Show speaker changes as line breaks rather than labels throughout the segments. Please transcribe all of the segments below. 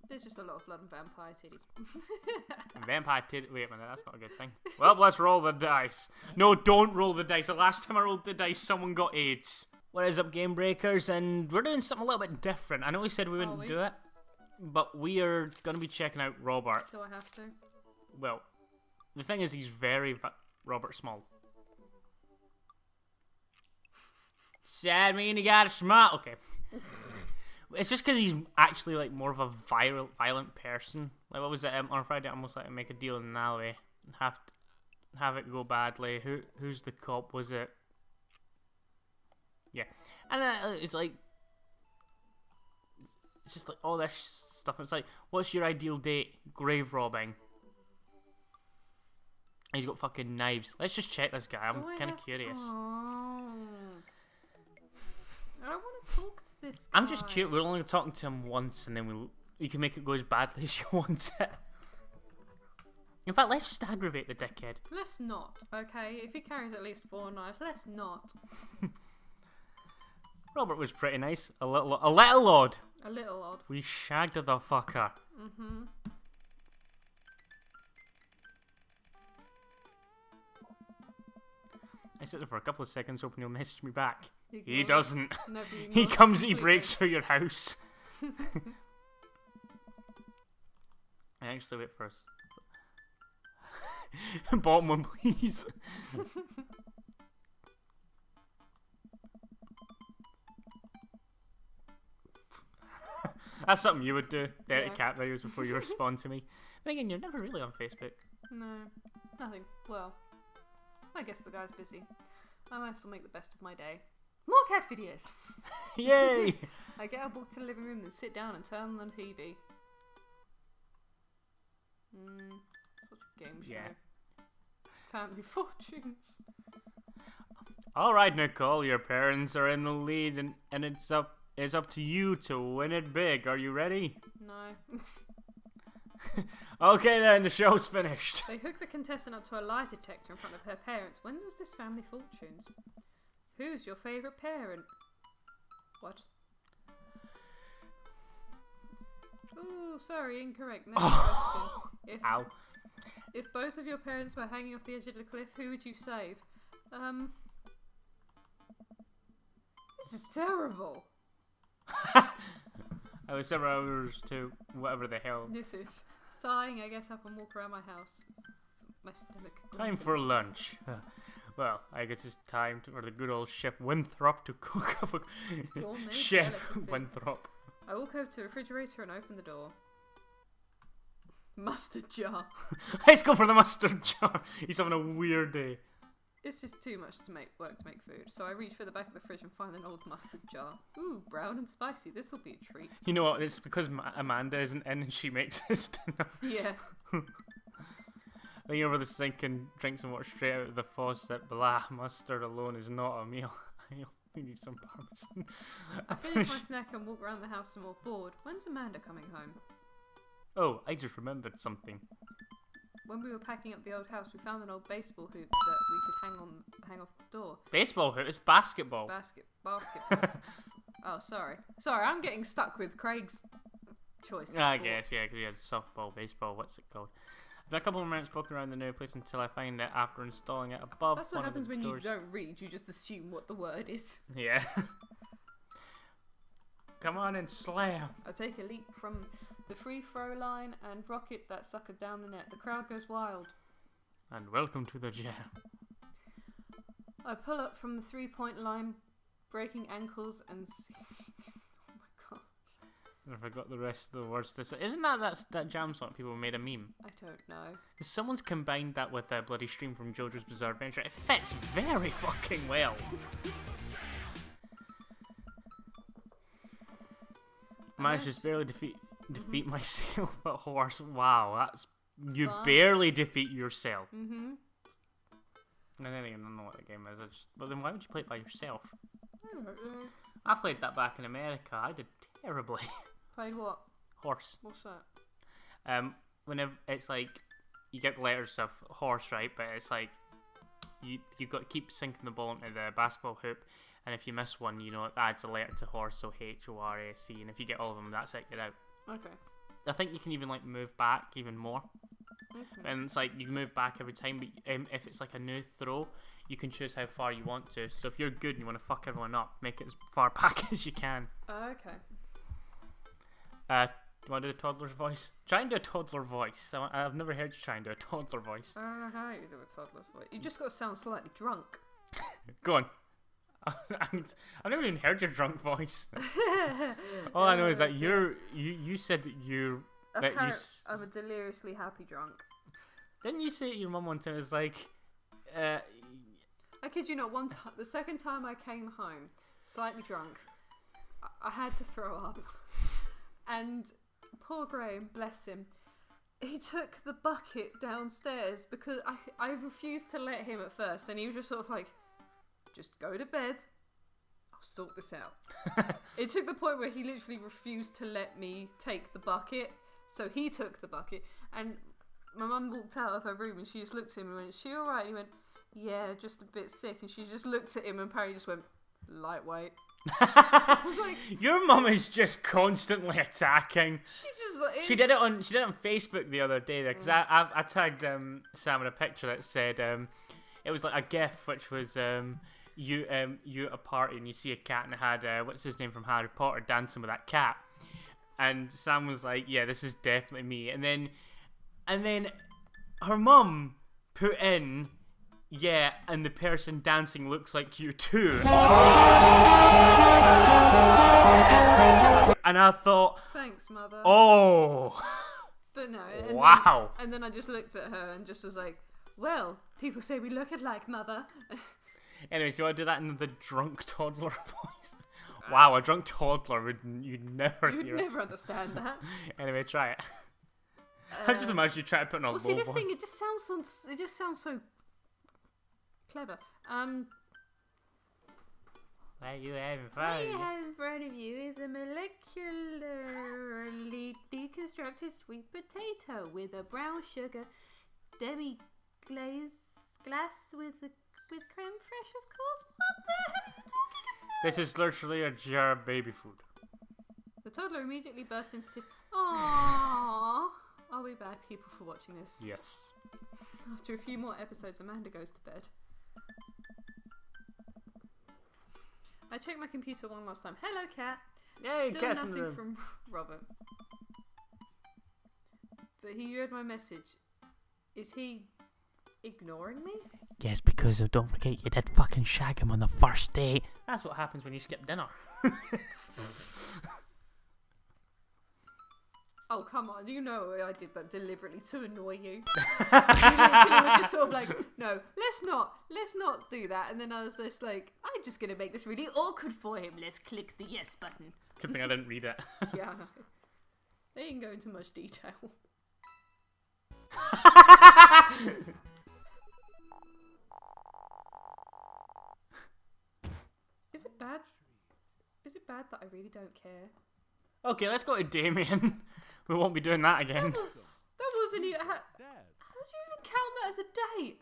there's just a lot of blood and vampire titties.
Vampire titties. Wait a minute, that's not a good thing. Well, let's roll the dice. No, don't roll the dice. The last time I rolled the dice, someone got AIDS. What is up, Game Breakers? And we're doing something a little bit different. I know we said we wouldn't do it, but we are going to be checking out Robert.
Do I have to?
Well, the thing is, he's very Robert Small. Sad mean you got a smile. Okay. It's just because he's actually like more of a violent person. Like, what was it on Friday? I almost like to make a deal in an alley and have it go badly. Who's the cop? Was it? Yeah, and it's like it's just like all this stuff. It's like, what's your ideal date? Grave robbing. He's got fucking knives. Let's just check this guy. I'm kind of curious.
Oh. I don't want to talk to this guy.
I'm just curious. We're only talking to him once, and then we can make it go as badly as you want it. In fact, let's just aggravate the dickhead.
Let's not, okay? If he carries at least 4 knives, let's not.
Robert was pretty nice. A little odd.
A little odd.
We shagged the fucker.
Mm-hmm.
I sit there for a couple of seconds hoping he'll message me back. He
Ignore
doesn't.
No,
He comes, he breaks through your house. I actually wait first. Bottom one, please. That's something you would do. 30 cat videos before you respond to me. Then again, you're never really on Facebook.
No, nothing. Well, I guess the guy's busy. I might still make the best of my day. More cat videos!
Yay!
I get a book to the living room and sit down and turn on the TV. Such a game show.
Yeah.
Family Fortunes.
Alright, Nicole, your parents are in the lead and it's up to you to win it big. Are you ready?
No.
Okay then, the show's finished.
They hooked the contestant up to a lie detector in front of her parents. When was this Family Fortunes? Who's your favourite parent? What? Ooh, sorry, incorrect. Next question.
Ow.
If both of your parents were hanging off the edge of the cliff, who would you save? This is terrible.
I was several hours to whatever the hell.
This is sighing. I get up and walk around my house. My stomach.
Time for lunch. Well, I guess it's time for the good old Chef Winthrop to cook up a Chef
delicacy.
Winthrop.
I walk over to the refrigerator and open the door. Mustard jar.
Let's go for the mustard jar. He's having a weird day.
It's just too much to make food, so I reach for the back of the fridge and find an old mustard jar. Ooh, brown and spicy. This will be a treat.
You know what? It's because Amanda isn't in and she makes this dinner.
Yeah.
Lean over the sink and drink some water straight out of the faucet. Blah, mustard alone is not a meal. We need some parmesan.
I finish my snack and walk around the house some more. Bored. When's Amanda coming home?
Oh, I just remembered something.
When we were packing up the old house, we found an old baseball hoop that we could hang off the door.
Baseball hoop? It's basketball.
Basketball. Oh, sorry. Sorry, I'm getting stuck with Craig's choice.
I guess, yeah, because he has softball, baseball, what's it called? I've got a couple of minutes poking around the new place until I find it after installing it above.
That's what happens when you don't read, you just assume what the word is.
Yeah. Come on and slam.
I take a leap from the free throw line and rocket that sucker down the net. The crowd goes wild.
And welcome to the jam.
I pull up from the 3-point line, breaking ankles and see... Oh my god.
I forgot the rest of the words. Isn't that jam song people made a meme?
I don't know.
Someone's combined that with a bloody stream from JoJo's Bizarre Adventure. It fits very fucking well. Managed to just barely defeat myself at horse. Wow, that's you
Fun.
barely defeat yourself.
Mm-hmm.
I don't even know what the game is. But then why would you play it by yourself?
I don't know.
I played that back in America. I did terribly.
Played what?
Horse.
What's that?
Whenever it's like you get letters of horse, right? But it's like you've got to keep sinking the ball into the basketball hoop, and if you miss one, you know it adds a letter to horse, so HORSE, and if you get all of them, that's it. You're out.
Okay.
I think you can even like move back even more.
Okay.
And it's like you can move back every time, but if it's like a new throw, you can choose how far you want to. So if you're good and you want to fuck everyone up, make it as far back as you can.
Okay.
Do you want to do a toddler's voice? Try and do a toddler voice. I've never heard you try and do a toddler voice.
I don't know how you do a toddler's voice. You just got to sound slightly drunk.
Go on. I've never even heard your drunk voice. All I know is that you said that you
I'm a deliriously happy drunk.
Didn't you say to your mum one time? It was like,
I kid you not. One time, the second time I came home, slightly drunk, I had to throw up, and poor Graham, bless him, he took the bucket downstairs because I refused to let him at first, and he was just sort of like, just go to bed. I'll sort this out. It took the point where he literally refused to let me take the bucket, so he took the bucket, and my mum walked out of her room and she just looked at him and went, "Is she alright?" And he went, "Yeah, just a bit sick." And she just looked at him and apparently just went, "Lightweight." I was like,
your mum is just constantly attacking. She did it on Facebook the other day because I tagged Sam in a picture that said it was like a GIF which was you at a party and you see a cat and it had what's his name from Harry Potter dancing with that cat, and Sam was like, "Yeah, this is definitely me." And then her mum put in, "Yeah, and the person dancing looks like you too." And I thought,
thanks, mother.
oh.
But no.
Wow.
And then I just looked at her and just was like, well, people say we look alike, mother.
Anyway, so I do that in the drunk toddler voice. Wow, a drunk toddler you'd never
understand that.
Anyway, try it. I just imagine you try to put on a low
see, this
voice.
thing, it just sounds so clever.
What you have in
What
front
you
of you?
have in front of you is a molecularly deconstructed sweet potato with a brown sugar demi-glaze glass with creme fraiche, of course. What the hell are you talking about?
This is literally a jar of baby food.
The toddler immediately burst into tears. Aww. Are we bad people for watching this?
Yes.
After a few more episodes, Amanda goes to bed. I checked my computer one last time. Hello, cat.
Yay,
Still
cat's in the
nothing
room.
from Robert. But he read my message. Is he ignoring me?
Yes, because don't forget you did fucking shag him on the first date. That's what happens when you skip dinner.
Oh, come on. You know I did that deliberately to annoy you. You literally were just sort of like, no, let's not do that. And then I was just like, I'm just going to make this really awkward for him. Let's click the yes button.
Good thing I didn't read it.
Yeah, I know. They didn't go into much detail. Is it bad? Is it bad that I really don't care?
Okay, let's go to Damien. We won't be doing that again.
That wasn't even. How do you even count that as a date?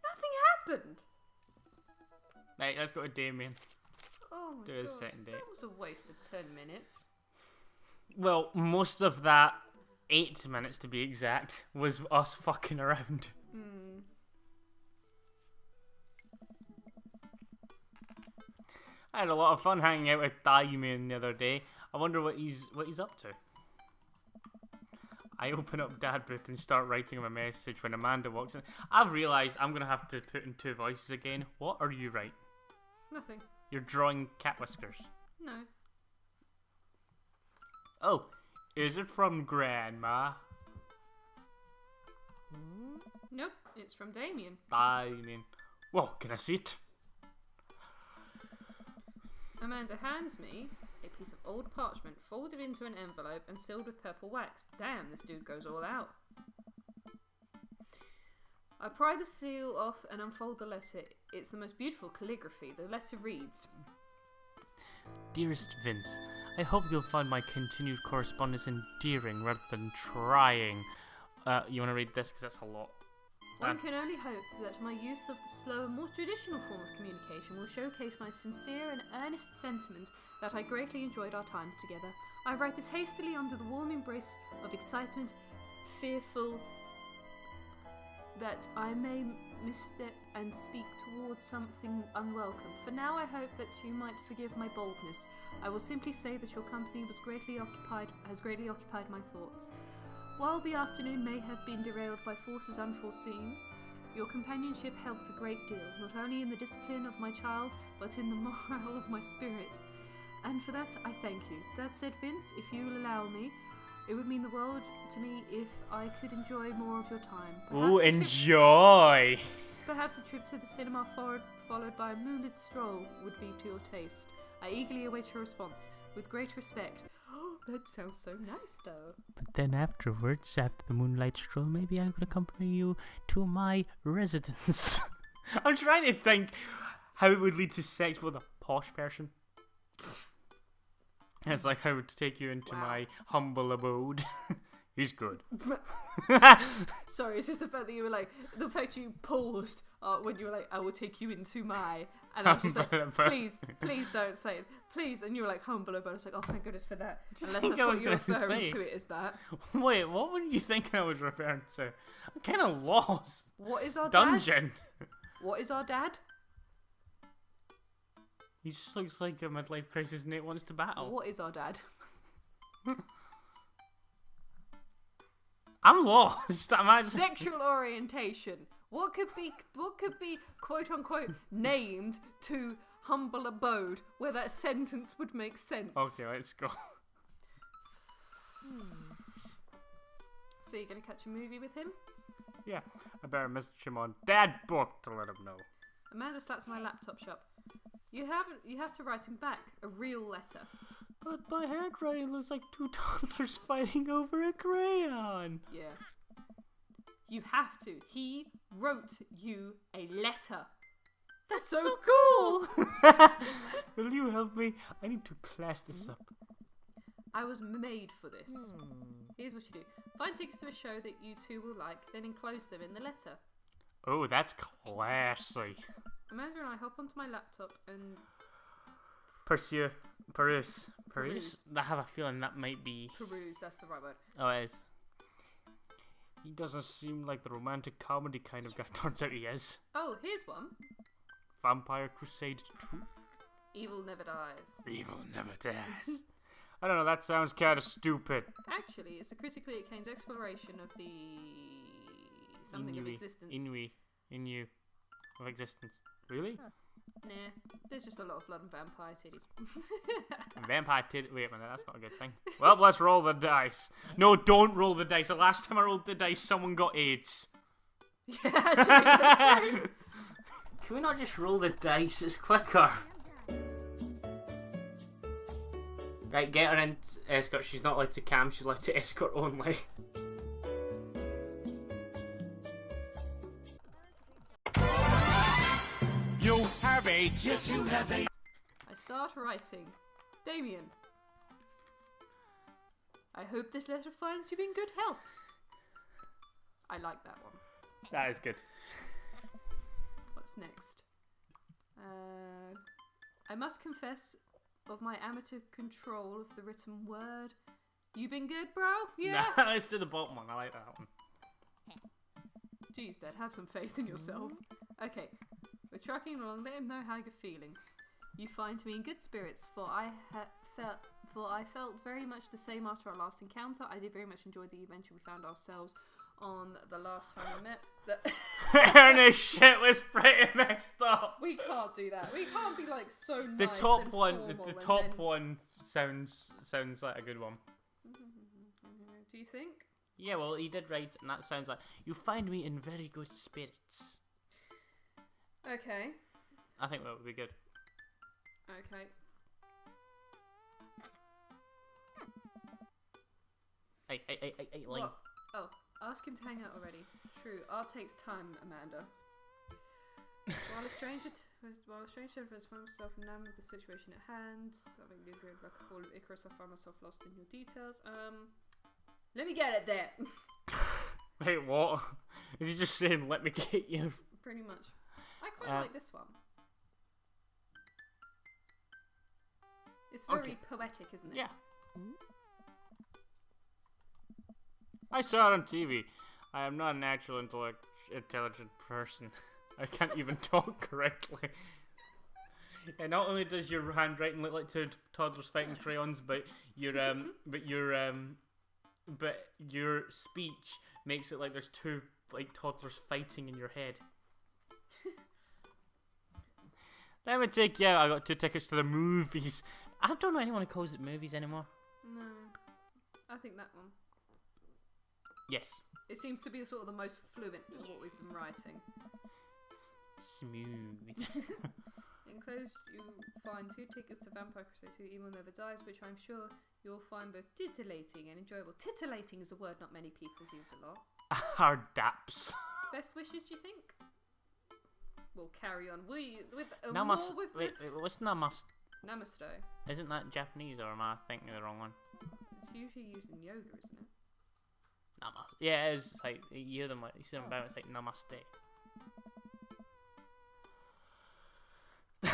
Nothing happened.
Right, let's go to Damien.
Oh my
Do his
gosh,
second date.
that was a waste of 10 minutes.
Well, most of that, 8 minutes to be exact, was us fucking around. I had a lot of fun hanging out with Damien the other day. I wonder what he's up to. I open up Dad Book and start writing him a message when Amanda walks in. I've realised I'm going to have to put in 2 voices again. What are you writing?
Nothing.
You're drawing cat whiskers.
No.
Oh, is it from Grandma?
Nope, it's from Damien.
Damien. Well, can I see it?
Amanda hands me a piece of old parchment folded into an envelope and sealed with purple wax. Damn, this dude goes all out. I pry the seal off and unfold the letter. It's the most beautiful calligraphy. The letter reads,
Dearest Vince, I hope you'll find my continued correspondence endearing rather than trying. You want to read this because that's a lot.
One can only hope that my use of the slower, more traditional form of communication will showcase my sincere and earnest sentiment that I greatly enjoyed our time together. I write this hastily under the warm embrace of excitement, fearful that I may misstep and speak towards something unwelcome. For now I hope that you might forgive my boldness. I will simply say that your company has greatly occupied my thoughts. While the afternoon may have been derailed by forces unforeseen, your companionship helped a great deal, not only in the discipline of my child, but in the morale of my spirit. And for that I thank you. That said, Vince, if you will allow me, it would mean the world to me if I could enjoy more of your time.
Ooh, enjoy!
Perhaps a trip to the cinema followed by a moonlit stroll would be to your taste. I eagerly await your response. With great respect. Oh, that sounds so nice, though.
But then afterwards, after the moonlight stroll, maybe I could accompany you to my residence. I'm trying to think how it would lead to sex with a posh person. It's like I would take you into my humble abode. He's good.
Sorry, it's just the fact that you were like, the fact you paused when you were like, I will take you into my, and I was just like, please don't say it, please, and you were like, humble abode. I was like, oh, thank goodness for that. Unless that's what you're referring to it as that.
Wait, what were you thinking I was referring to? I'm kind of lost.
What is our
dungeon?
Dad? What is our dad?
He just looks like a midlife crisis Nate wants to battle.
What is our dad?
I'm lost.
Sexual orientation. What could be quote unquote named to humble abode where that sentence would make sense?
Okay, let's go.
So you're gonna catch a movie with him?
Yeah, I better message him on Dad Book to let him know.
Amanda slaps my laptop shut. You have to write him back a real letter.
But my handwriting looks like two toddlers fighting over a crayon.
Yeah. You have to. He wrote you a letter. That's so cool!
Will you help me? I need to class this up.
I was made for this. Here's what you do. Find tickets to a show that you two will like, then enclose them in the letter.
Oh, that's classy.
Amanda and I hop onto my laptop and...
Peruse. I have a feeling that might be...
Peruse, that's the right word.
Oh, it is. He doesn't seem like the romantic comedy kind of guy. Turns out he is.
Oh, here's one.
Vampire Crusade 2.
Evil never dies.
Evil never dies. I don't know, that sounds kind of stupid.
Actually, it's a critically acclaimed exploration of the... something of existence.
Inu. Of existence. Really?
Nah, there's just a lot of blood and vampire titties.
Vampire titties? Wait a minute, that's not a good thing. Well, let's roll the dice. No, don't roll the dice. The last time I rolled the dice, someone got AIDS.
Yeah, that's true.
Can we not just roll the dice? It's quicker. Right, get her in escort. She's not allowed to cam, she's allowed to escort only.
You have AIDS. Yes, you have AIDS.
I start writing. Damien, I hope this letter finds you in good health. I like that one.
That is good.
What's next? I must confess of my amateur control of the written word. You been good, bro? Yeah.
No, let's do the bottom one. I like that one.
Jeez, Dad, have some faith in yourself. Okay, we're trucking along. Let him know how you're feeling. You find me in good spirits, for I felt very much the same after our last encounter. I did very much enjoy the adventure we found ourselves on the last time we met.
Ernest shit was pretty messed up.
We can't do that. We can't be like so nice.
The top
and
one,
formal
the
and
top
then...
one sounds like a good one.
Do you think?
Yeah, well, he did write, and that sounds like you find me in very good spirits.
Okay.
I think that would be good.
Okay.
Hey, like.
What? Oh, ask him to hang out already. True, art takes time, Amanda. While a stranger has found himself enamored with the situation at hand, something new good like a fall of Icarus, I found myself lost in your details. Let me get it there.
Wait, what? Is he just saying, let me get you?
Pretty much. I quite like this one. It's very poetic, isn't it?
Yeah. I saw it on TV. I am not a natural intelligent person. I can't even talk correctly. And not only does your handwriting look like two toddlers fighting crayons, but your speech makes it like there's two like toddlers fighting in your head. Let me take you out. I got 2 tickets to the movies. I don't know anyone who calls it movies anymore.
No, I think that one.
Yes.
It seems to be sort of the most fluent of what we've been writing.
Smooth.
Enclosed, you'll find 2 tickets to Vampire Crusade 2 Evil Never Dies, which I'm sure you'll find both titillating and enjoyable. Titillating is a word not many people use a lot.
Hard daps.
Best wishes, do you think? We'll carry on. We with a
Namaste.
war with
Wait, what's namaste?
Namaste.
Isn't that Japanese, or am I thinking of the wrong one?
It's usually used in yoga, isn't it?
Namaste. Yeah, it is. It's like you hear them like you see them about. It's like namaste.
He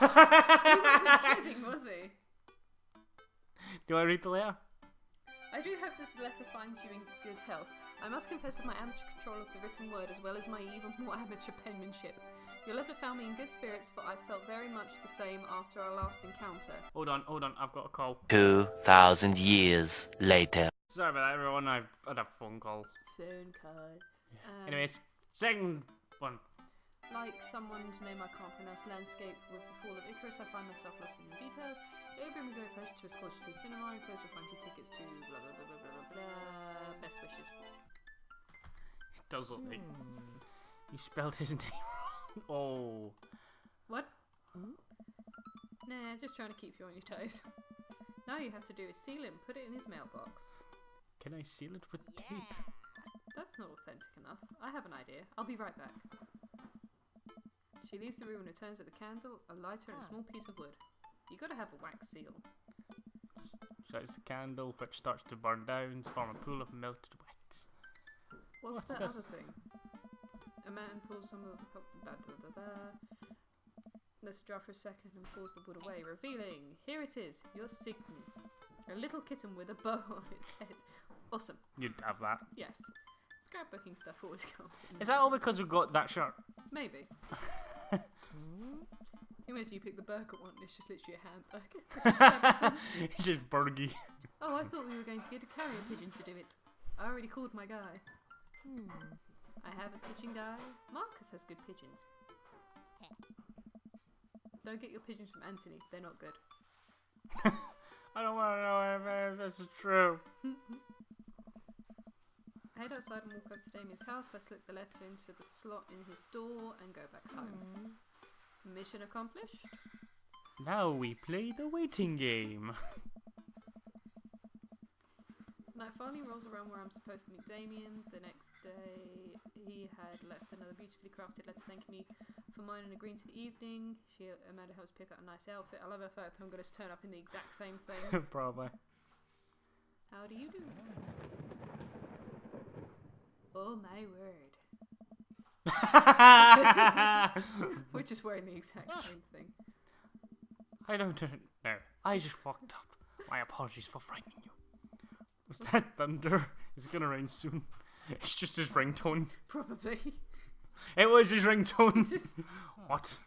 wasn't kidding, was he?
Do I read the letter?
I do hope this letter finds you in good health. I must confess of my amateur control of the written word as well as my even more amateur penmanship. Your letter found me in good spirits, for I felt very much the same after our last encounter.
Hold on. I've got a call.
2,000 years later.
Sorry about that, everyone. I had a phone call.
Phone call.
Anyways, second one.
Like someone's name I can't pronounce, landscape with the fall of Icarus, I find myself lost in the details. It would bring me great pleasure to escort you to the cinema. Enclosed will find 2 tickets to blah blah blah blah blah blah. Best wishes.
It does look like you spelled his name wrong. Oh.
What? Nah, just trying to keep you on your toes. Now you have to do is seal him, put it in his mailbox.
Can I seal it with tape?
That's not authentic enough. I have an idea. I'll be right back. She leaves the room and returns with a candle, a lighter, and a small piece of wood. You gotta have a wax seal.
Lights the candle, which starts to burn down to form a pool of melted wax.
What's that
that?
other thing? A man pulls some of the Let's draw for a second and pulls the wood away, revealing, here it is, your signet. A little kitten with a bow on its head. Awesome.
You'd have that.
Yes. Scrapbooking stuff always comes in.
Is that all because we got that shirt?
Maybe. Imagine you pick the burger one, it's just literally a hamburger. It's just Samson.
It's just burgy.
Oh, I thought we were going to get a carrier pigeon to do it. I already called my guy. I have a pigeon guy. Marcus has good pigeons. Don't get your pigeons from Anthony, they're not good.
I don't want to know if this is true.
I head outside and walk up to Damien's house. I slip the letter into the slot in his door and go back home. Mission accomplished.
Now we play the waiting game.
Night finally rolls around where I'm supposed to meet Damien. The next day, he had left another beautifully crafted letter thanking me for mine and agreeing to the evening. Amanda helps pick out a nice outfit. I love her fact I'm going to turn up in the exact same thing.
Probably.
How do you do? Oh my word. We're just wearing the exact same thing.
I don't know. I just walked up. My apologies for frightening you. Was that thunder? Is it gonna rain soon? It's just his ringtone.
Probably.
It was his ringtone. What?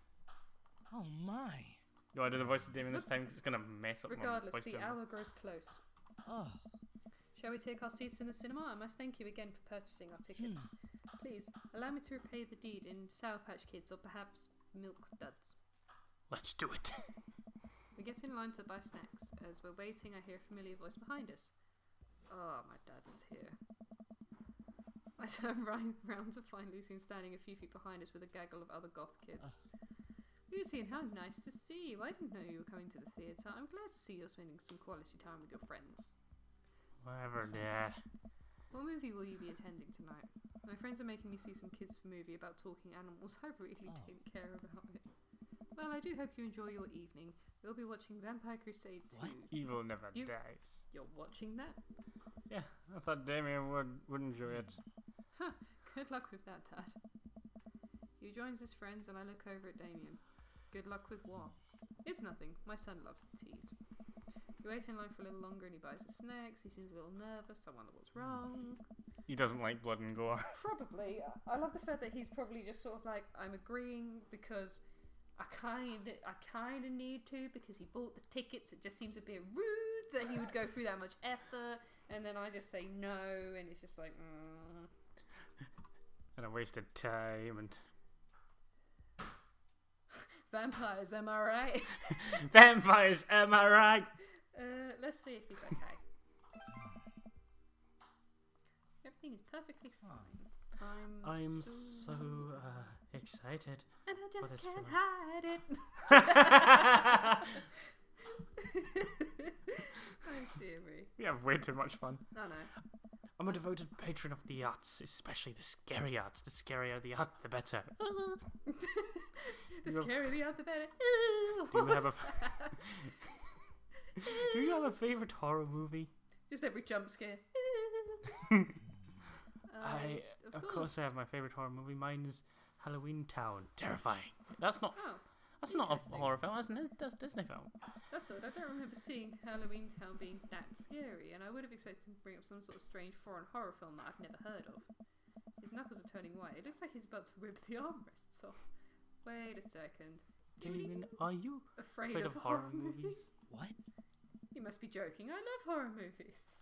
Oh my.
You want to do the voice of Damien this time? 'Cause it's gonna mess up
Regardless,
my voice.
the hour grows close.
Oh.
Shall we take our seats in the cinema? I must thank you again for purchasing our tickets. Please, allow me to repay the deed in Sour Patch Kids or perhaps Milk Duds.
Let's do it.
We get in line to buy snacks. As we're waiting, I hear a familiar voice behind us. Oh, my dad's here. I turn round to find Lucien standing a few feet behind us with a gaggle of other goth kids. Lucien, how nice to see you. I didn't know you were coming to the theatre. I'm glad to see you're spending some quality time with your friends.
Whatever, Dad.
What movie will you be attending tonight? My friends are making me see some kids' movie about talking animals. I really didn't care about it. Well, I do hope you enjoy your evening. We'll be watching Vampire Crusade 2.
What?
Evil never dies.
You're watching that?
Yeah, I thought Damien would enjoy it.
Huh. Good luck with that, Dad. He joins his friends and I look over at Damien. Good luck with what? It's nothing. My son loves the tease. You He waits in line for a little longer and he buys the snacks. He seems a little nervous. I wonder what's wrong.
He doesn't like blood and gore.
Probably. I love the fact that he's probably just sort of like, I'm agreeing because I kind of need to because he bought the tickets. It just seems a bit rude that he would go through that much effort, and then I just say no, and it's just like,
And I wasted time and...
Vampires, am I right?
Vampires, am I right?
Let's see if he's okay. Everything is perfectly fine.
I'm so excited.
And I
for
just
this
can't
film.
hide it. Oh dear me.
We have way too much fun.
No, no.
I'm a devoted patron of the arts, especially the scary arts. The scarier the art, the better.
The
You have-
scarier the art, the better.
Do you have a Do you have a favorite horror movie?
Just every jump scare.
Of course I have my favorite horror movie. Mine is Halloween Town. Terrifying. That's not
Oh,
a
interesting.
horror film, isn't it? That's a Disney film.
that's odd. I don't remember seeing Halloween Town being that scary, and I would have expected him to bring up some sort of strange foreign horror film that I've never heard of. His knuckles are turning white. It looks like he's about to rip the armrests off. Wait a second.
Damon, are you
Afraid
afraid
of
of
horror
horror
movies?
movies?
What?
You must be joking. I love horror movies.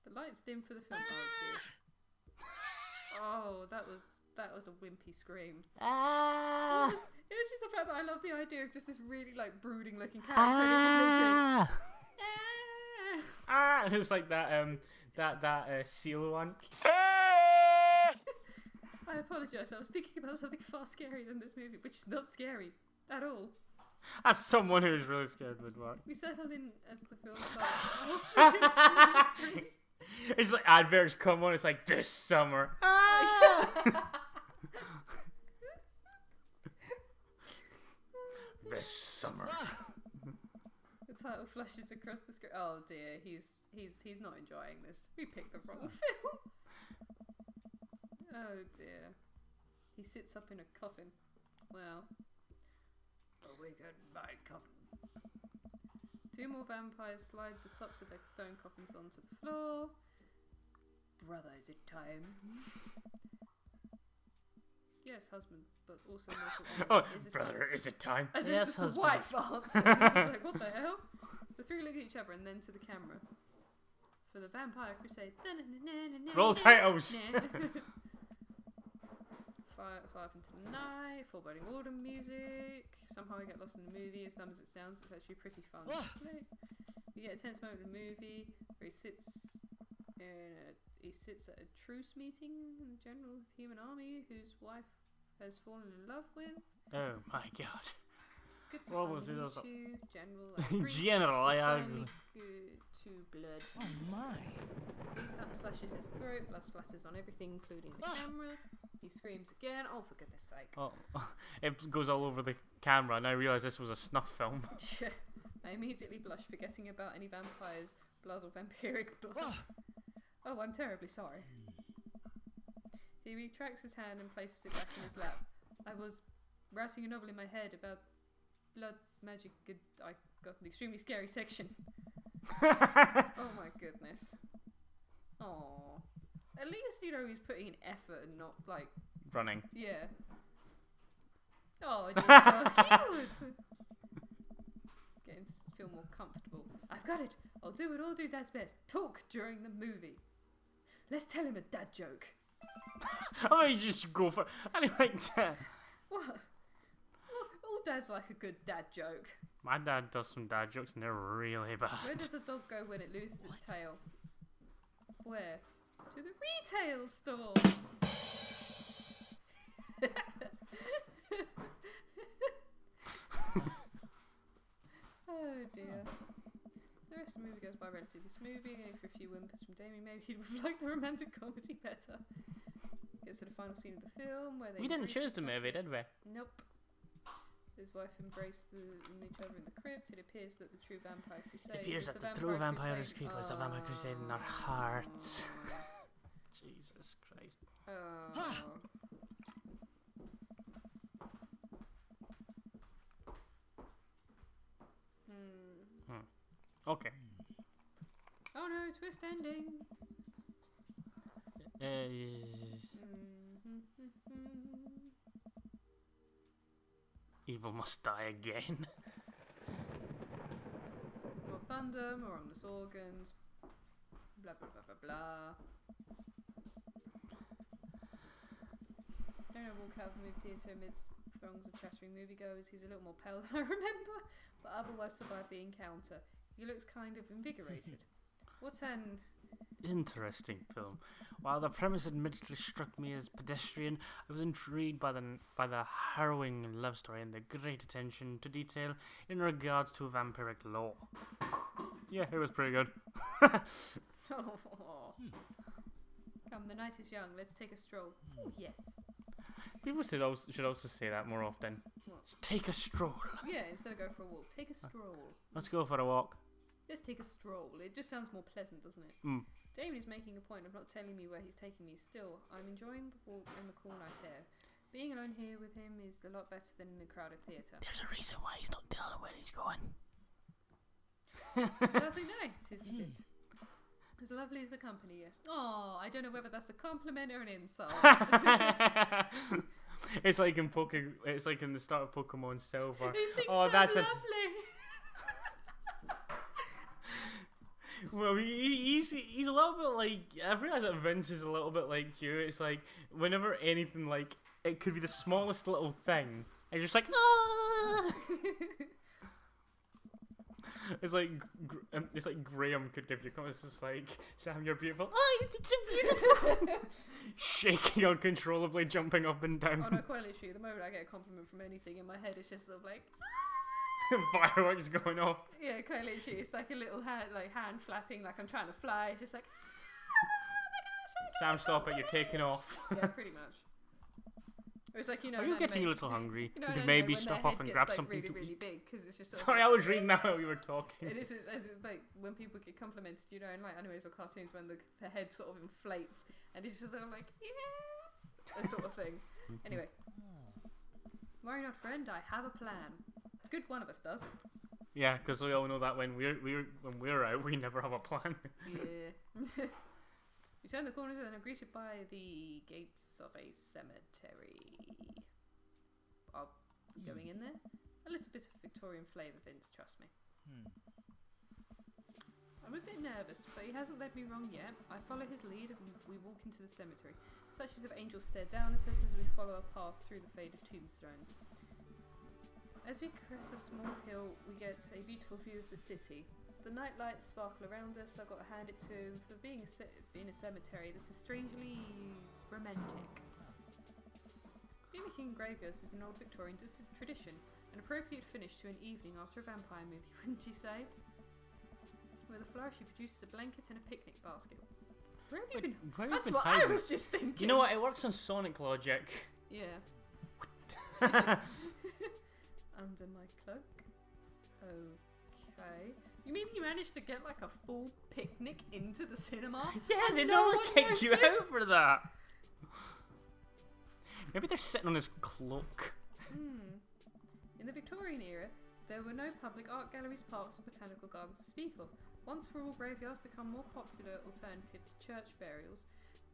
The lights dim for the film. Oh, that was a wimpy scream.
Ah!
It was just the fact that I love the idea of just this really like brooding looking character. And it's just literally.
Ah! Ah! And it's like that seal one.
I apologise. I was thinking about something far scarier than this movie, which is not scary at all.
As someone who's really scared would work.
We settle in as the film starts.
It's like adverts come on. It's like this summer. This summer.
The title flashes across the screen. Oh dear, he's not enjoying this. We picked the wrong film. Oh dear. He sits up in a coffin. Well, a wicked bad coffin. Two more vampires slide the tops of their stone coffins onto the floor. Brother, is it time? Yes, husband, but also mortal
Oh,
enemy. Is this
brother, is it time?
and then
Yes,
just
husband.
the wife answers. It's just like, what the hell? The three look at each other and then to the camera. For the Vampire Crusade.
Roll titles.
Fire off into the night. Foreboding autumn music. Somehow I get lost in the movie. As dumb as it sounds, it's actually pretty fun. We get a tense moment in the movie where he sits at a truce meeting in the general of the human army whose wife has fallen in love with.
Oh my god.
It's good to
What
finally
was it
meet
also?
you, General. I agree.
General,
It's
I
finally to blood.
Oh my.
Leaves out and slashes his throat. Blood splatters on everything, including the camera. He screams again. Oh, for goodness sake.
Oh, it goes all over the camera, and I realised this was a snuff film.
I immediately blush, forgetting about any vampire's blood or vampiric blood. Oh, I'm terribly sorry. He retracts his hand and places it back in his lap. I was writing a novel in my head about blood magic. I got an extremely scary section. Oh my goodness. Oh. At least, you know, he's putting in effort and not like,
Running.
yeah. Oh, it's so cute. Get him to feel more comfortable. I've got it. I'll do what all do dad's best. Talk during the movie. Let's tell him a dad joke.
Oh, you just go for. I like that.
What? All dads like a good dad joke.
My dad does some dad jokes, and they're really bad.
Where does a dog go when it loses its tail? Where? To the retail store. Oh dear. The rest of the movie goes by relatively smoothly, for a few whimpers from Damien. Maybe he would have liked the romantic comedy better. Gets to the final scene of the film where they
We didn't
embrace
choose
each
the
other.
movie, did we?
Nope. His wife embraced each other in the crypt. It appears that the true Vampire Crusade.
It appears
was
that the true Vampire Crusade was the Vampire Crusade in our hearts. Jesus Christ.
Oh.
Okay.
Oh no, twist ending.
Evil must die again.
More thunder, more ominous organs. Blah blah blah blah blah. Leonard walk out of the movie theatre amidst throngs of chattering moviegoers. He's a little more pale than I remember, but otherwise survived the encounter. He looks kind of invigorated. What an
Interesting film. While the premise admittedly struck me as pedestrian, I was intrigued by the harrowing love story and the great attention to detail in regards to vampiric lore. Yeah, it was pretty good.
Oh. Come, the night is young. Let's take a stroll. Oh, yes.
People should also say that more often.
What?
Just take a stroll.
Yeah, instead of go for a walk, take a stroll.
Let's go for a walk.
Let's take a stroll. It just sounds more pleasant, doesn't it?
Mm.
Damon is making a point of not telling me where he's taking me. Still, I'm enjoying the walk and the cool night air. Being alone here with him is a lot better than in a crowded theatre.
There's a reason why he's not telling where he's going.
Lovely night, isn't it? As lovely as the company, yes. Oh, I don't know whether that's a compliment or an insult.
It's like in It's like in the start of Pokemon Silver.
He thinks
Oh,
I'm
that's a.
lovely.
Well, he's a little bit like. I realise that Vince is a little bit like you. It's like whenever anything like it could be the smallest little thing, and you're just like, ah! It's like Graham could give you comments. It's like, Sam, you're beautiful. Oh, you're beautiful. Shaking uncontrollably, jumping up and down.
Oh no, quite literally. The moment I get a compliment from anything in my head, it's just sort of like.
Fireworks going off.
Yeah, quite literally. It's like a little hand flapping, like I'm trying to fly. It's just like.
Sam, stop it! You're taking off.
Yeah, pretty much. Or it's like, you know.
Are you
in
getting a
anime-
little hungry?
You know,
You
in
could
anime
maybe
when
stop
their
off
head
and
gets,
grab
like,
something
really,
to
really
eat.
big because it's just. Sort of
Sorry,
like,
I was reading that while you were talking.
It is as it's like when people get complimented, you know, in like animes or cartoons, when the head sort of inflates and it's just sort of like, yeah, that sort of thing. Anyway, worry not, friend. I have a plan. It's good one of us does.
Yeah, because we all know that when we're out, we never have a plan.
Yeah. We turn the corners and are greeted by the gates of a cemetery. Are we going in there? A little bit of Victorian flavour, Vince, trust me. I'm a bit nervous, but he hasn't led me wrong yet. I follow his lead and we walk into the cemetery. Statues of angels stare down at us as we follow a path through the faded tombstones. As we crest a small hill, we get a beautiful view of the city. The night lights sparkle around us. I've got to hand it to him for being in a cemetery. This is strangely romantic. Mimicking graveyards is an old Victorian tradition, an appropriate finish to an evening after a vampire movie, wouldn't you say? With a flourish, he produces a blanket and a picnic basket. Where have you been?
Where have
That's
you been
what I
hiding?
was just thinking.
You know what? It works on Sonic logic.
Yeah. Under my cloak. Okay. You mean you managed to get like a full picnic into the cinema?
Yeah,
and
they
no
normally
one
kick you
noticed?
out for that. Maybe they're sitting on his cloak.
In the Victorian era, there were no public art galleries, parks, or botanical gardens to speak of. Once rural graveyards become more popular alternative to church burials,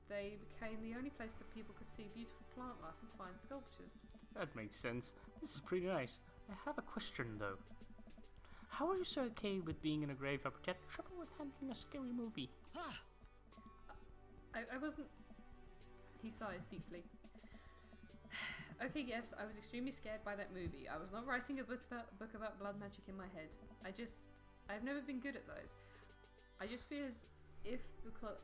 they became the only place that people could see beautiful plant life and fine sculptures.
That makes sense. This is pretty nice. I have a question though. How are you so okay with being in a graveyard but yet trouble with handling a scary movie?
I wasn't... He sighs deeply. Okay, yes, I was extremely scared by that movie. I was not writing a book about blood magic in my head. I've never been good at those. I just feel as if because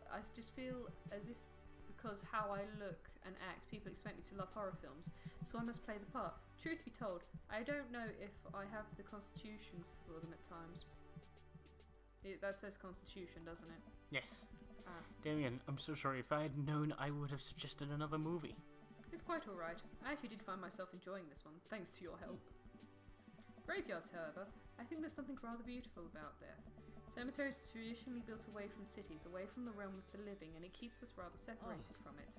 how I look and act, people expect me to love horror films, so I must play the part. Truth be told, I don't know if I have the constitution for them at times. That says constitution, doesn't it?
Yes.
Ah.
Damien, I'm so sorry. If I had known, I would have suggested another movie.
It's quite alright. I actually did find myself enjoying this one, thanks to your help. Graveyards, however, I think there's something rather beautiful about death. Cemeteries are traditionally built away from cities, away from the realm of the living, and it keeps us rather separated from it.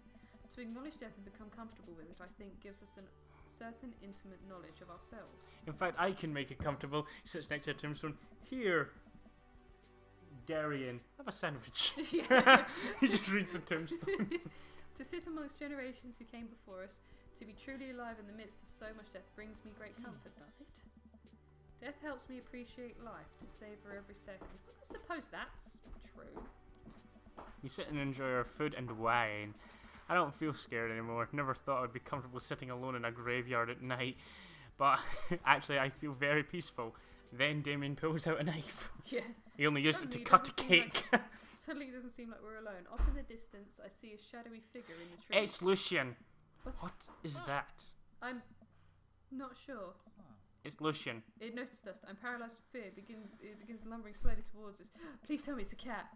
To acknowledge death and become comfortable with it, I think, gives us certain intimate knowledge of ourselves.
In fact, I can make it comfortable. He sits next to a tombstone. Here, Darian, have a sandwich.
Yeah.
He just reads the tombstone.
To sit amongst generations who came before us, to be truly alive in the midst of so much death brings me great comfort, does it? Death helps me appreciate life, to savour every second. Well, I suppose that's true.
We sit and enjoy our food and wine. I don't feel scared anymore. Never thought I'd be comfortable sitting alone in a graveyard at night. But actually, I feel very peaceful. Then Damien pulls out a knife.
Yeah.
He only used
Suddenly
it
it
to cut a
doesn't seem
cake.
Suddenly it doesn't seem like we're alone. Off in the distance, I see a shadowy figure in the tree.
It's Lucian.
What?
What is that?
I'm not sure.
It's Lucian.
It noticed us. I'm paralysed with fear. It begins lumbering slowly towards us. Please tell me it's a cat.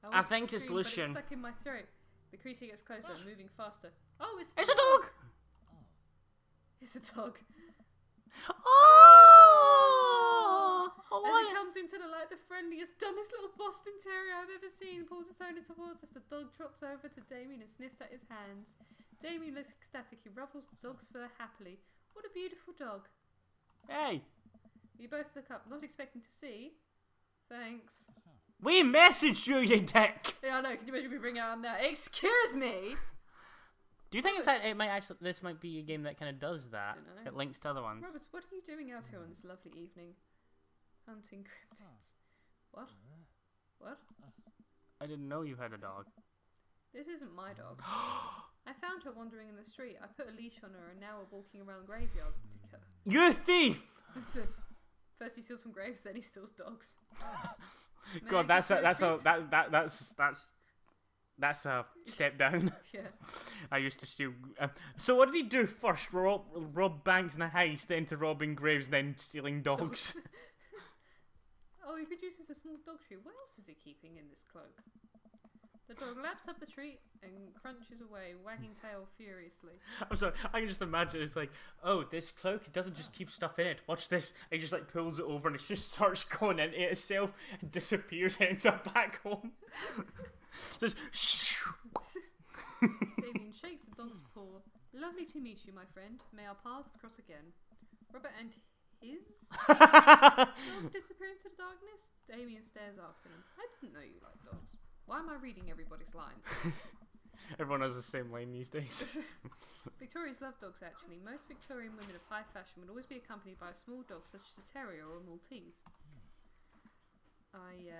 I
want to
think it's
scream, but
Lucian.
It's stuck in my throat. The creature gets closer, moving faster. Oh, it's
It's a dog!
It's a dog.
Oh!
As it comes into the light, the friendliest, dumbest little Boston Terrier I've ever seen pulls its owner towards us. The dog trots over to Damien and sniffs at his hands. Damien looks ecstatic. He ruffles the dog's fur happily. What a beautiful dog.
Hey,
We both look up, not expecting to see. Thanks.
we messaged you, you dick!
Yeah, I know. Can you imagine we bring it on now? Excuse me!
Do you think it's that it might actually this might be a game that kind of does that?
Dunno.
It links to other ones.
Roberts, what are you doing out here on this lovely evening? Hunting cryptids. What? What?
I didn't know you had a dog.
This isn't my dog. I found her wandering in the street. I put a leash on her and now we're walking around graveyards together.
You're a thief!
First he steals from graves, then he steals dogs. May I
God, that's
give
a,
you
that's a,
treat?
that's a step down.
Yeah.
I used to steal. So what did he do first? Rob banks in a heist, then to robbing graves, then stealing dogs.
Oh, he produces a small dog treat. What else is he keeping in this cloak? The dog laps up the treat and crunches away, wagging tail furiously.
I'm sorry, I can just imagine it's like, oh, this cloak, it doesn't just keep stuff in it. Watch this. And he just like pulls it over and it just starts going into itself and disappears, ends up back home. Just
Damien shakes the dog's paw. Lovely to meet you, my friend. May our paths cross again. Robert and his dog disappear into the darkness. Damien stares after him. I didn't know you liked dogs. Why am I reading everybody's lines?
Everyone has the same line these days.
Victorians love dogs, actually. Most Victorian women of high fashion would always be accompanied by a small dog such as a terrier or a Maltese. I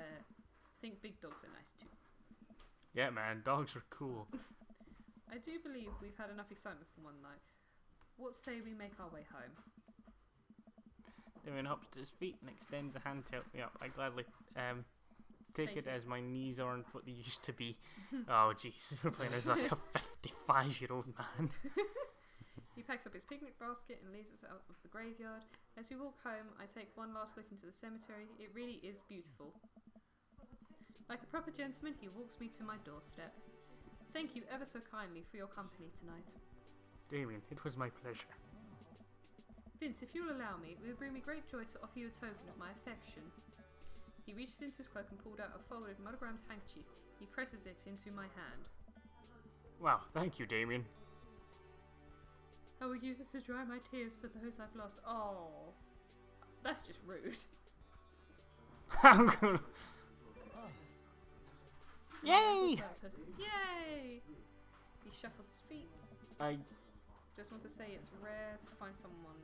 think big dogs are nice too.
Yeah, man, dogs are cool.
I do believe we've had enough excitement for one night. What say we make our way home?
Damien hops to his feet and extends a hand to help me up. I gladly take it as my knees aren't what they used to be. Oh, jeez, we're playing as like a 55-year-old man.
He packs up his picnic basket and leads us out of the graveyard. As we walk home, I take one last look into the cemetery. It really is beautiful. Like a proper gentleman, he walks me to my doorstep. Thank you ever so kindly for your company tonight.
Damien, it was my pleasure.
Vince, if you'll allow me, it would bring me great joy to offer you a token of my affection. He reaches into his cloak and pulled out a folded monogrammed handkerchief. He presses it into my hand.
Wow, thank you, Damien.
I will use this to dry my tears for those I've lost. Oh, that's just rude.
I'm gonna... Yay!
Purpose. Yay! He shuffles his feet.
I
Just want to say it's rare to find someone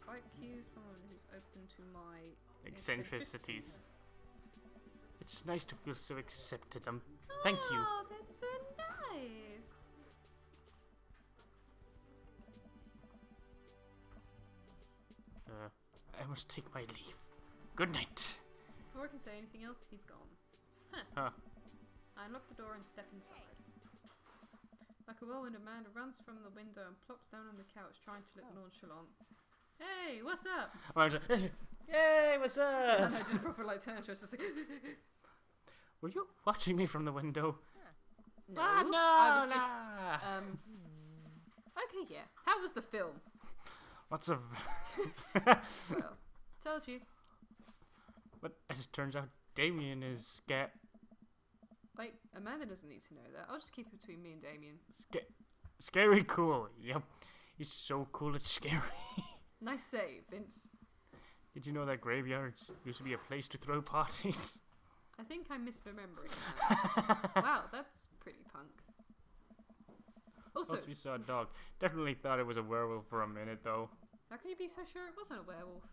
like you, someone who's open to my
eccentricities. It's nice to feel so accepted. Thank you.
Oh, that's so nice.
I must take my leave. Good night.
Before I can say anything else, he's gone.
Huh.
I unlock the door and step inside. Like a whirlwind, Amanda runs from the window and plops down on the couch, trying to look nonchalant. Hey, what's up?
Yay, what's up?
And I just proper like turn to her, just like.
Were you watching me from the window?
No,
Ah, no,
I was
nah.
just. Okay, yeah. How was the film?
Lots of...
Well, told you.
But as it turns out, Damien is
Wait, Amanda doesn't need to know that. I'll just keep it between me and Damien.
Scary cool. Yep. He's so cool it's scary.
Nice save, Vince.
Did you know that graveyards used to be a place to throw parties?
I think I'm misremembering that. Wow, that's pretty punk. Also,
Plus we saw a dog. Definitely thought it was a werewolf for a minute though.
how can you be so sure it wasn't a werewolf?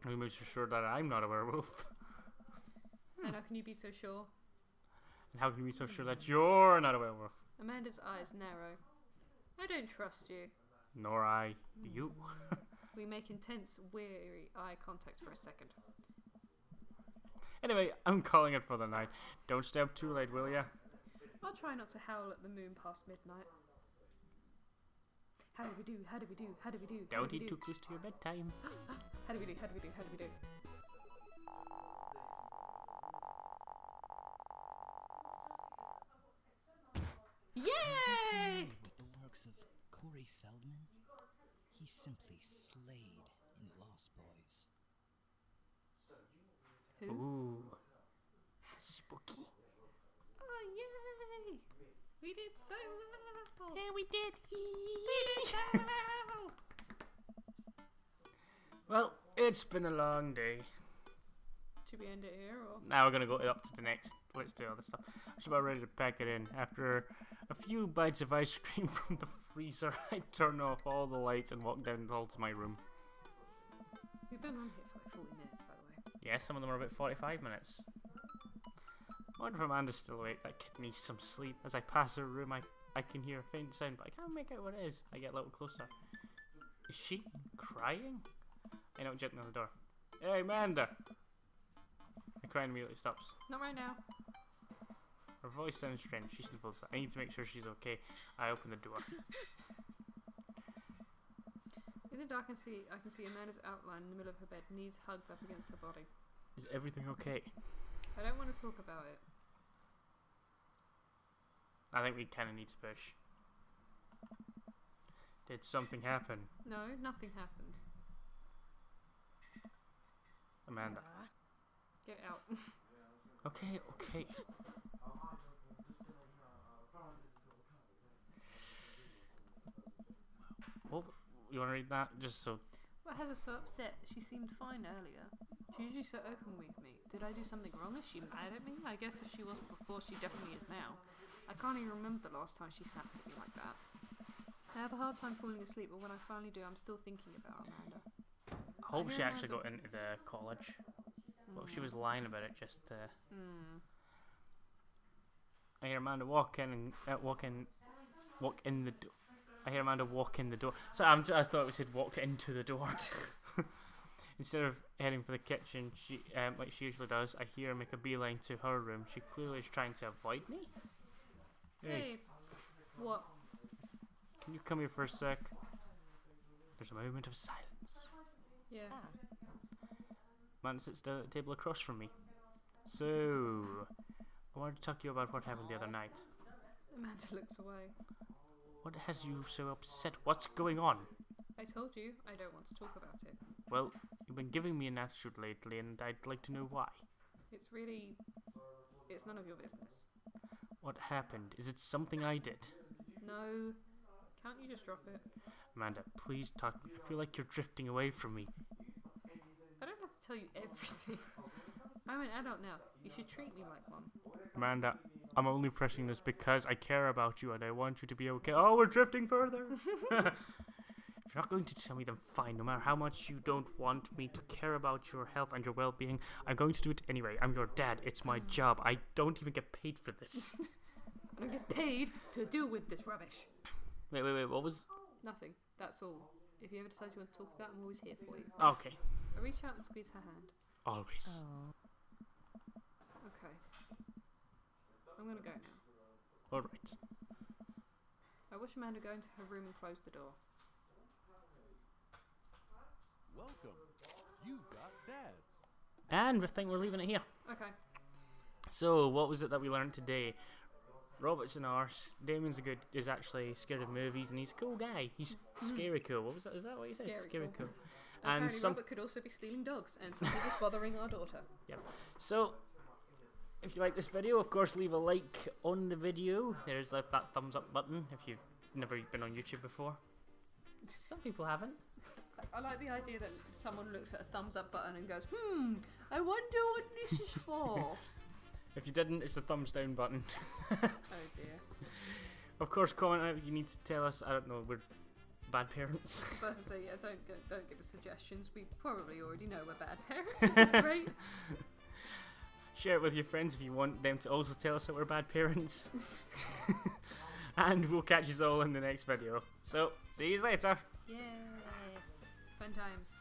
We made sure that I'm not a werewolf.
And how can you be so sure?
And how can you be so sure that you're not a werewolf?
Amanda's eyes narrow. I don't trust you.
Nor I. You.
We make intense, weary eye contact for a second.
Anyway, I'm calling it for the night. Don't stay up too late, will ya?
I'll try not to howl at the moon past midnight. How do we do? How do we do? How do we do? How
Don't
do we
eat
do?
too close to your bedtime.
How do we do? How do we do? How do we do? Yay!
With the works of Corey Feldman, he simply slayed in Lost Boys.
Who?
Ooh. Spooky.
Oh, yay! We did so well!
Yeah, we did.
We did so well!
Well, it's been a long day.
Should we end it here or?
Now we're gonna go up to the next. Let's do other stuff. I'm just about ready to pack it in. After a few bites of ice cream from the freezer, I turned off all the lights and walked down the hall to my room.
We've been on here for like 40 minutes, by the way.
Yeah, some of them are about 45 minutes. I wonder if Amanda's still awake. That kid needs some sleep. As I pass her room, I can hear a faint sound, but I can't make out what it is. I get a little closer. Is she crying? I know, gently on the door. Hey, Amanda! The crying immediately stops.
Not right now.
Her voice sounds strange. She sniffles. I need to make sure she's okay. I open the door.
In the dark, I can see Amanda's outline in the middle of her bed, knees hugged up against her body.
Is everything okay?
I don't want to talk about it.
I think we kind of need to push. Did something happen?
No, nothing happened.
Amanda.
Get out.
Okay, okay. Well, you want to read that? Just so...
What has her so upset? She seemed fine earlier. She's usually so open with me. Did I do something wrong? Is she mad at me? I guess if she wasn't before, she definitely is now. I can't even remember the last time she snapped at me like that. I have a hard time falling asleep, but when I finally do, I'm still thinking about Amanda.
I hope she
hear
actually got
Amanda-
into the college. Well, she was lying about it just to... I hear Amanda walk in the door. I hear Amanda walk in the door. So I thought we said walked into the door. Instead of heading for the kitchen, she like she usually does, I hear her make a beeline to her room. She clearly is trying to avoid me.
Hey, what?
Can you come here for a sec? There's a moment of silence.
Yeah.
Amanda sits down at the table across from me. So, I wanted to talk to you about what happened the other night.
Amanda looks away.
What has you so upset? What's going on?
I told you I don't want to talk about it.
Well, you've been giving me an attitude lately, and I'd like to know why.
It's none of your business.
What happened? Is it something I did?
No. Can't you just drop it?
Amanda, please talk to me. I feel like you're drifting away from me.
I don't have to tell you everything. I'm an adult now. You should treat me like one.
Amanda, I'm only pressing this because I care about you and I want you to be okay. Oh, we're drifting further. If you're not going to tell me, then fine. No matter how much you don't want me to care about your health and your well-being, I'm going to do it anyway. I'm your dad. It's my job. I don't even get paid for this.
I don't get paid to deal with this rubbish.
Wait. What was...
Nothing. That's all. If you ever decide you want to talk about it, I'm always here for you.
Okay.
I reach out and squeeze her hand.
Always.
Okay. I'm gonna go now.
Alright.
I watch Amanda go into her room and close the door.
Welcome. You've got dads.
And I think we're leaving it here.
Okay.
So, what was it that we learned today? Robert's an arse. Damon's is actually scared of movies, and he's a cool guy. He's scary cool. What was that? Is that what you said?
Scary
cool.
And
And some...
Robert could also be stealing dogs, and something is bothering our daughter.
Yep. So, if you like this video, of course, leave a like on the video. There's that thumbs up button if you never been on YouTube before. Some people haven't.
I like the idea that someone looks at a thumbs up button and goes, I wonder what this is for.
If you didn't, it's the thumbs down button.
Oh dear.
Of course, comment out. You need to tell us. I don't know. We're bad parents.
First to say, yeah, don't give us suggestions. We probably already know we're bad parents at this rate.
Share it with your friends if you want them to also tell us that we're bad parents. And we'll catch you all in the next video. So, see you later.
Yay. Fun times.